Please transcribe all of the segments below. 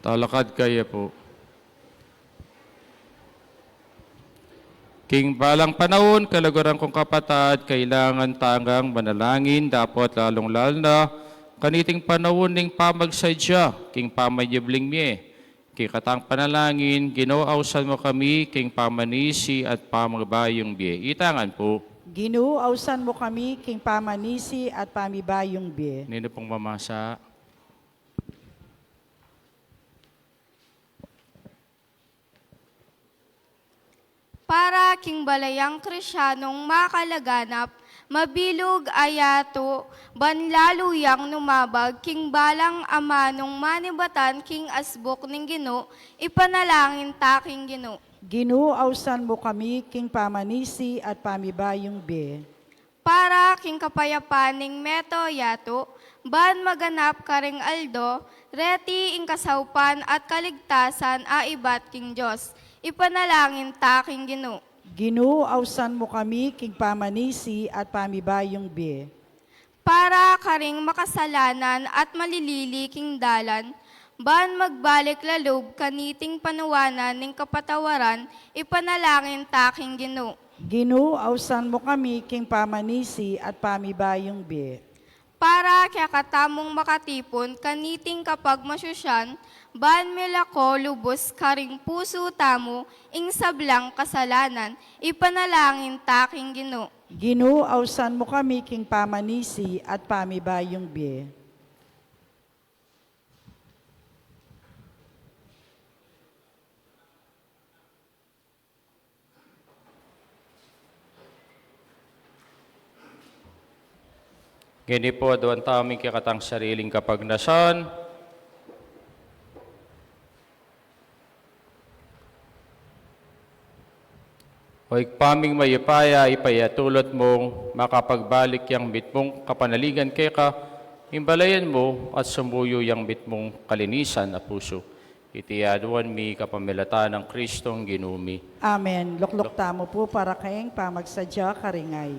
Talakad kaya po. King balang panahon, kalaguran kong kapatad, kailangan tangang manalangin, dapat lalong-lalo na kaniting panahon ning pamagsadya, king pamayibling miye. King katang panalangin, ginawausan mo kami, king pamanisi at pamagbayong biye. Itangan po. Ginuawsan mo kami, king pamanisi at pamibayong biye. Nino pong mamasa. Para king balayang Krisyanong makalaganap, mabilog ayato, banlaluyang numabag, king balang amanong manibatan, king asbok ning Gino, ipanalangin taking Gino. Ginuawsan mo kami, king pamanisi at pamibayong biye. Para king kapayapaning meto yato, ban maganap karing aldo, reti ing kasaupan at kaligtasan a ibat king Diyos. Ipanalangin taking Gino. Ginuawsan mo kami, king pamanisi at pamibayong biye. Para karing makasalanan at malilili king dalan, ban magbalik lalob kaniting panuwanan ning kapatawaran, ipanalangin taking Gino. Ginuawsan mo kami, king pamanisi at pamibayong biye. Para kaya katamong makatipon kaniting kapag masyusyan, ban milako lubos karing puso tamo, ing sablang kasalanan, ipanalangin taking Gino. Ginuawsan mo kami, king pamanisi at pamibayong biye. Gini po, doon taming kikatang sariling kapagnasan. Hoy paming mayupaya, ipayatulot mong makapagbalik yang bitmong kapanaligan kay ka, imbalayan mo at sumuyo yang bitmong kalinisan na puso. Itiyaduan mi kapamilata ng Kristong ginumi. Amen. Luklok tamo po para kayong pamagsadya karingay.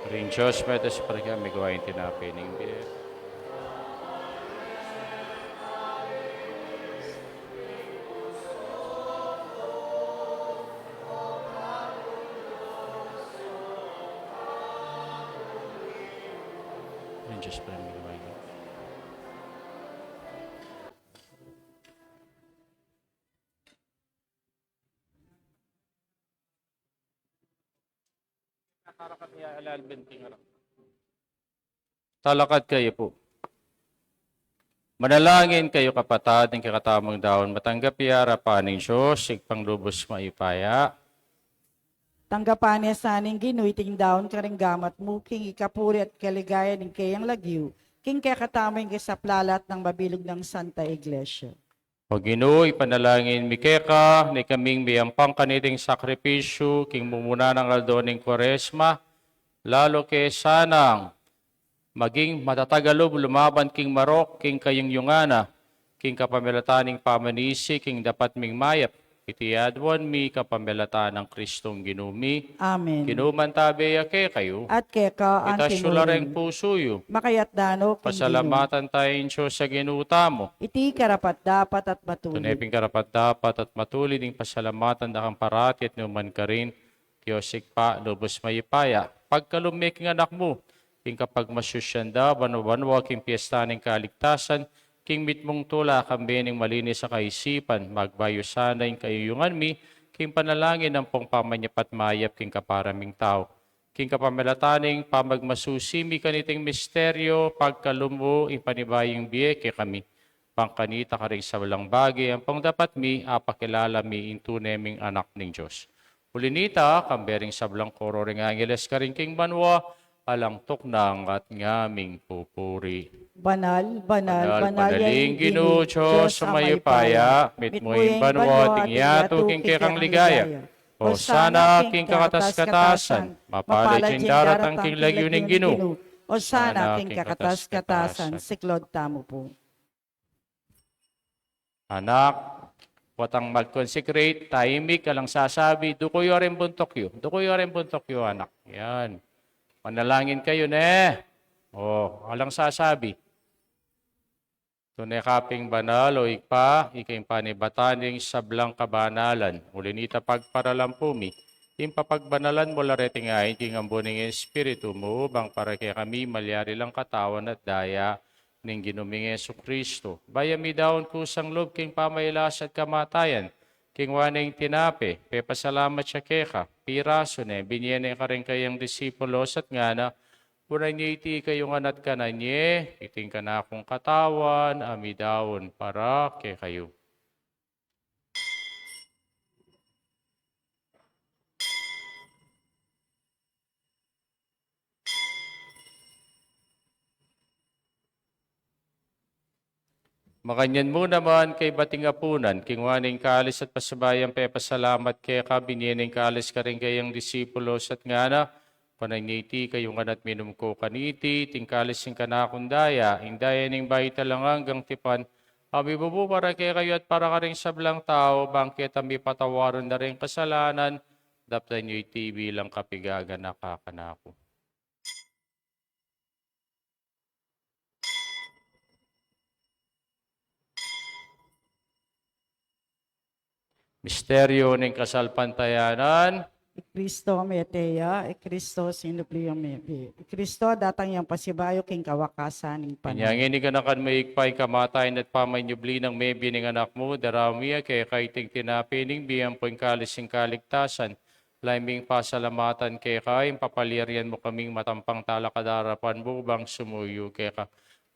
Ring Diyos, metas para kami gawain tinapining biye. ng Diyos pa rin gawain. Talakad kayo po. Manalangin kayo kapatid ng kakatamang daon, matanggap harapan ng Diyos, sigpang lubos maipaya. Tanggapan niya sa aning ginuiting daon karing gamat mo, king ikapuri at kaligaya ng kayang lagyo, king kakatamang kasaplalat ng mabilog ng Santa Iglesia. O Ginoo, ipanalangin mi keka, ni kaming miyampang kaniting sakripisyo, king mumuna ng aldoning Kwaresma, lalo ke sanang maging matatagalob lumaban king marok, king kayong yungana, king kapamilataning pamanisi, king dapat ming mayap, itiadwan mi kapamilatan ng Kristong ginumi, Amen. ginuman tabi ke kayo, At keka ang itasyulareng tinuring, pusuyo, makayat dano king Ginoo. pasalamatan tayong Diyos sa ginuta mo, Iti karapat dapat at matuloy. tuneping karapat dapat at matulid ng pasalamatan na kang parati at numan ka rin, Diyosik pa, lubos mayipaya, pagkalumik ng anak mo, king kapag masyusyanda, banwa king piyesta ng kaligtasan, king mitmong tula kambening malinis sa kaisipan, magbayo sana yung kayuyungan mi, king panalangin ng pong pamanyapat mayap, king kaparaming tao. King kapamilataning pamagmasusimi kaniting misteryo, pagkalumo, ipanibayong biye kay kami. Pangkanita ka rin sa walang bagay, ang pong dapat mi, apakilala mi, intuneming anak ng Diyos. Ulinita, kambering sablang koro ring angeles ka rin king banwa, alang tuknang at ngaming pupuri. Banal, banal, banal, Panaling Ginoo, Diyos, sumayupaya, mitmuing banwa, tingyato, king kekang ligaya. O sana king kakatas-katasan, mapalay darat ang king lagyuning Ginoo. O sana king kakatas-katasan, siklod tamo po. Anak, watang mag-consecrate, tahimik ka lang sasabi, dukoy rin buntok yo, anak. Yan. Manalangin kayo, ne. O, alang sasabi. Tunay kaping banal o ikpa, ikaing panibataning sablang kabanalan. Ulinita pagparalampumi, impapagbanalan mo lareting ay, king ambuning espiritu mo, bang para kay kami malyari lang katawan at daya, ning ginuming Yesu Kristo. Bayami daon kusang loob, king pamaylas at kamatayan, king waneng tinape, pepasalamat siya keka, piraso ne, binyene ka rin kayang disipulos at ngana, pura niya iti kayong anat ka na nye, iting ka na akong katawan, amidawon para kay kayo. Makanyan mo naman kay bating apunan, king waning kalis at pasabayang pepasalamat kay kabinyening kalis ka rin kayang disipulos at ngana, pananyiti kayong anat minum ko kaniti, tingkalis yung kanakundaya, indaya ning bahita lang hanggang tipan, abi bubu para kay kayo at para ka rin sablang tao, bangkit ami patawaron na rin kasalanan, daptan nyo iti bilang kapigaga nakakanako. Misteryo ng kasalpantayanan, Kristo meteya, Kristo sinubliyo mebi. Kristo datang yang pasibayo king kawakasan ng panahon. kanyangin ni kanakan maikpay kamatayin at pamanyubli ng mebi ng anak mo, daramiya kay kaiting tinapining biyang po'ng kalising kaligtasan, laiming pasalamatan kay kain, papalirian mo kaming matampang talakadarapan mo, bang sumuyo kay ka.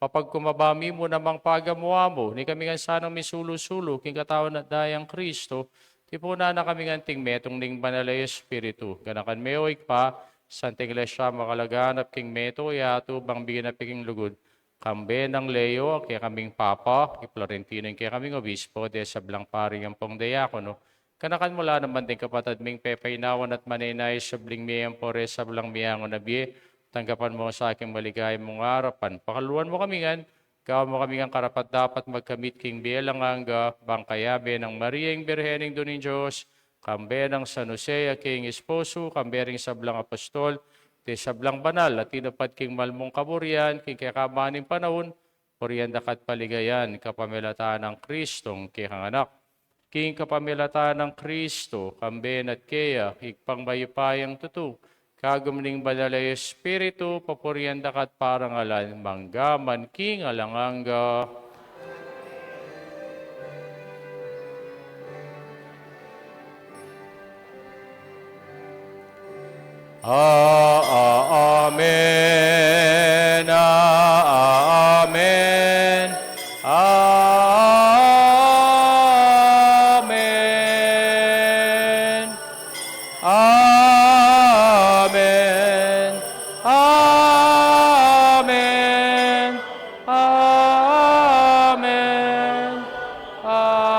Kapag kumabami mo namang pagamuha mo, ni kami nga sanang misulo-sulo, king katawan at dayang Kristo, tipo na kami nganting metong ning banalay espiritu. Ganakan meoik pa, Santa Iglesia makalaganap king meto, yato bang bigyan na piking lugod. Kambe ng Leo, kaya kaming Papa, Florentino, kaya kaming Obispo, de sablang pari ang pong diakono. Kanakan mula naman din kapatid ming pepainawan at maninay sabling miyang pore sablang miyangon na biye. Tanggapan mo sa aking maligay mong harapan. Pakaluan mo kami ngan, gawa mo kami ng karapat dapat magkamit king bielang angga, bangkayabe ng Mariang Birhening Dunin Diyos, kambe ng San Jose, king esposo, kambe ring sablang apostol, ti sablang banal, at tinupad king malmong kaburian, king kakabaning panahon, puriyan dakat paligayan, kapamilataan ng Kristong kikang anak. King kapamilataan ng Kristo, kambe at kaya, higpang bayupayang tutu, kagumning banal Espiritu, papurianda kat parangalan, manggaman king alanganga. Amen. Amen. Amen. Amen. Amen. Amen. Amen.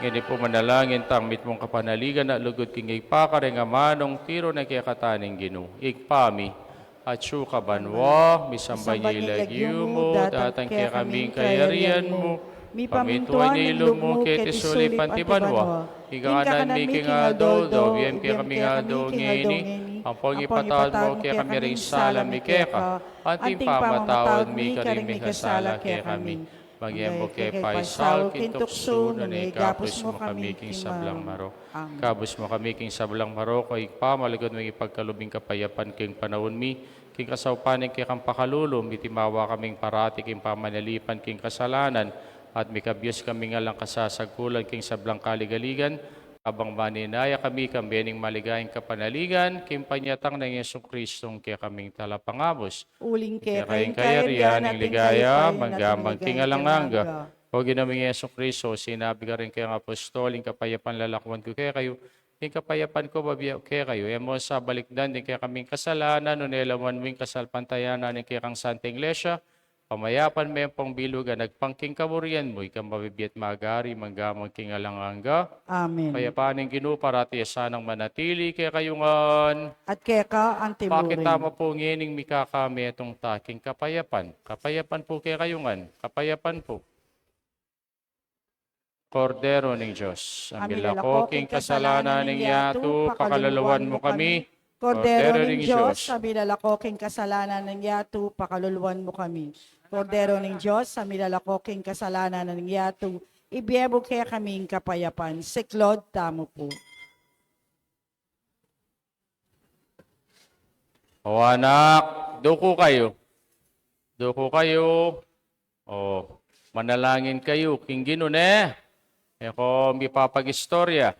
Ngini po manalangin tangmit mong kapanaligan na lugod king ipakaring amanong tiro na kaya kataning Ginu. Igpami at syuka banwa, misambay niya ilagyo mo, datang kaya kaming kayarian mo, pamituan niya ilong mo, kete sulit pantibanwa, igakanan mi king aldo, biyem kaya kaming aldo ngini, ang pangipatawad mo kaya kami rin salam mi keka, anting pamatawad mi karing mi kasala kaya kami. Magyembo kay Paisal, kintukso, nanay gapos mo kami king sablang maro. Kabos mo kami king sablang maro, kay pamaligod mo ipagkalubing kapayapan king panahon mi, king kasawpanin kay kang pakalulom, itimawa kaming parati king pamanalipan king kasalanan, at mikabiyos kami nga lang kasasagkulan king sablang kaligaligan, abang maninaya kami kambiyaning maligayang kapanaligan, king panyatang ng Yesu Kristong kaya kaming talapangabos. Uling Kaya kaya kayong kayarian, ang ligaya, manggamang kingalanganga. O ginaming Yesu Kristo, sinabi ka rin kayong apostoling kapayapan lalakwan ko kaya kayo, yung kapayapan ko babiya kaya kayo, emo sa balikdan, din kaya kaming kasalanan, nunelawan mo yung kasalpantayanan, din kaya kang Santa Iglesia, pamayapan mo yung pangbilugan, nagpangking kaburian mo, ikang mabibiyat magari, manggamang kingalanganga. Amen. Payapaning Ginoo parati sanang manatili kaya kayungan. At kaya ka ang timurin. Pakitama po ngining mikakami itong taking kapayapan. Kapayapan po kaya kayungan. Kapayapan po. Kordero ng Diyos, ang bilakoking kasalanan ng yato, pakaluluwan mo kami. Kordero ng Diyos, sa milalakoking kasalanan ng yato, pakaluluwan mo kami. Kordero ng Diyos, sa milalakoking kasalanan ng yato, ibiyebo kaya kaming kapayapan. Si Claude, tamo po. O anak, duko kayo. Duko kayo. O, manalangin kayo. King Ginoo ne. Eko, may papag-istorya.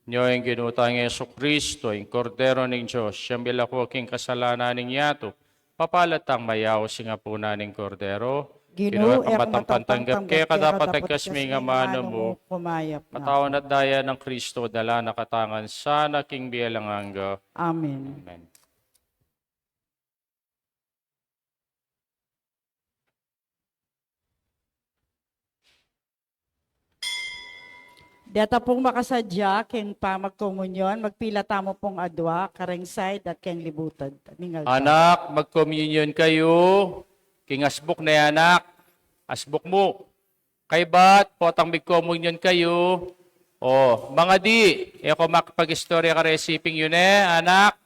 Nyo yung ginutang Yesu Kristo, yung kordero ng Diyos, siyang bilakoking kasalanan ng yato, papalatang mayaw singa po na ng kordero, Ginoo, kamatangpantanggap kaya kadapat kasmi nga mano mo, kumayap na. katawan at daya ng Kristo, dala nakatangan sana king bialanganga. Amen. Amen. Data pong makasadya, king pamagkomunyon, magpilata mo pong adwa, kareng side at king libutad. Ningal ka. Anak, mag-communion kayo, king asbuk na anak, asbuk mo. Kay bat, potang mag-communion kayo. O, mga di, ako makapag-istorya ka resiping yun anak.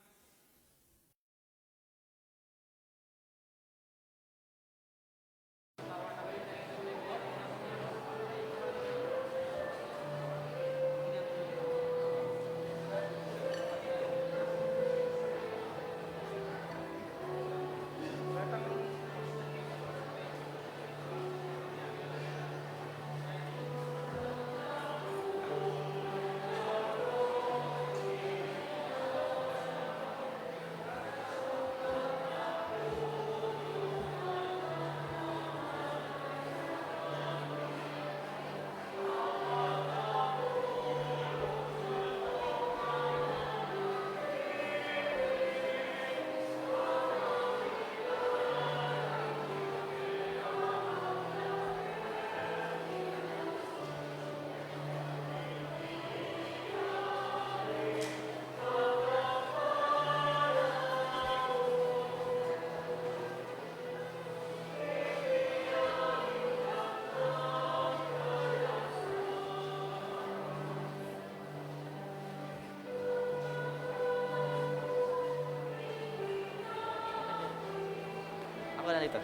Ako na dito.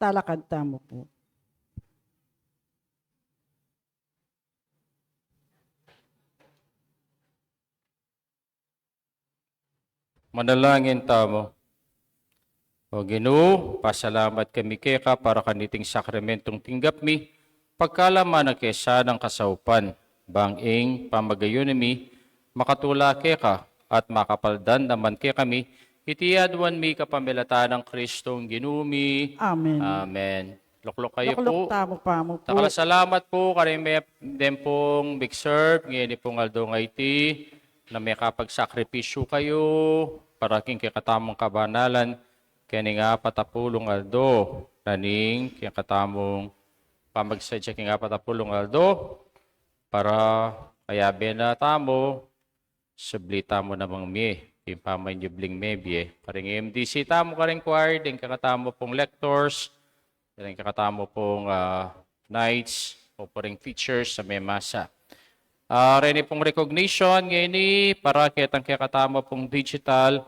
Talakad tamo po. Manalangin tamo. O Ginoo, pasalamat kami keka para kaniting sakramentong tinggap mi, pagkalaman ng kesa ng kasaupan, banging pamagayon mi, makatula keka, at makapaldan naman ke kami, itiadwan mi kapamilata ng Kristong Ginumi. Amen. Amen. Luklok kayo Luklok po. tamo pa mo po. Salamat po karimi din pong big serve, ngayon pong Aldo Ngaiti, na may kapagsakripisyo kayo, para king kikatamong kabanalan, kani nga patapulong Aldo, naning kikatamong pamagsadya king nga patapulong Aldo, para kaya binatamo, sublita mo namang mi, impaman yubling mebye, paring MDC tamo ka rin choir, din kakatamo pong lectors, din kakatamo pong nights, o paring teachers sa may masa. Rini pong recognition, ngayon para kitang kakatamo pong digital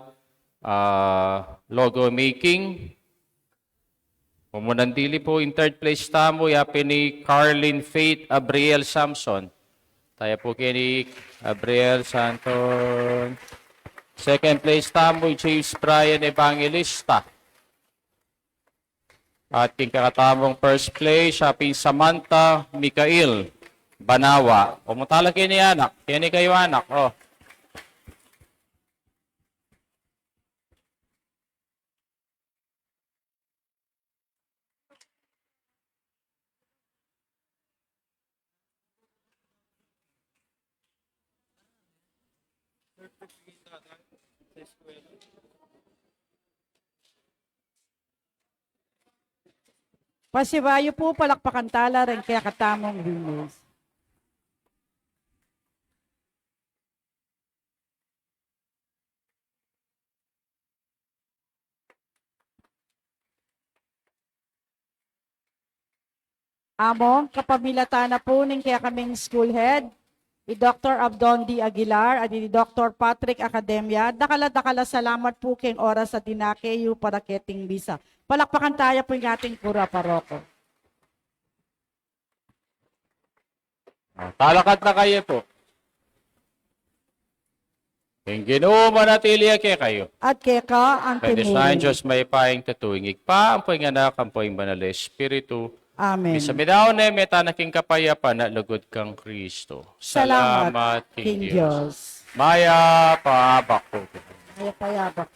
logo making. Pumunandili po in third place tamo, yapi ni Carlin Faith Abriel Samson. Tayo po kini Abriel Santon. Second place tamo, James Brian Evangelista. At king kakatamong first place, yapi Samantha Mikael Banawa. Pumutala kini anak. Kini kayo anak. Oh. Pasibayo po, palakpakan tala rin kaya katamong winners. Amo, kapamilata na po ning kaya kaming school head, ni Dr. Abdon D. Aguilar at ni Dr. Patrick Academia. Dakala salamat po keng oras sa dinakeyo para keting bisa. Palakpakan tayo po yung ating pura paroko. Talakad na kayo po. Yung Ginoo manatili ke kayo. At keka ang Kaya sa pinili. Diyos may paing tatuingig pa, ang poing anak, ang poing banal na Espiritu. Amen. Sa midaw na meta na king kapayapa na lugod kang Kristo. Salamat, King King Diyos. Diyos. Maya pa bako. Ay, payabak.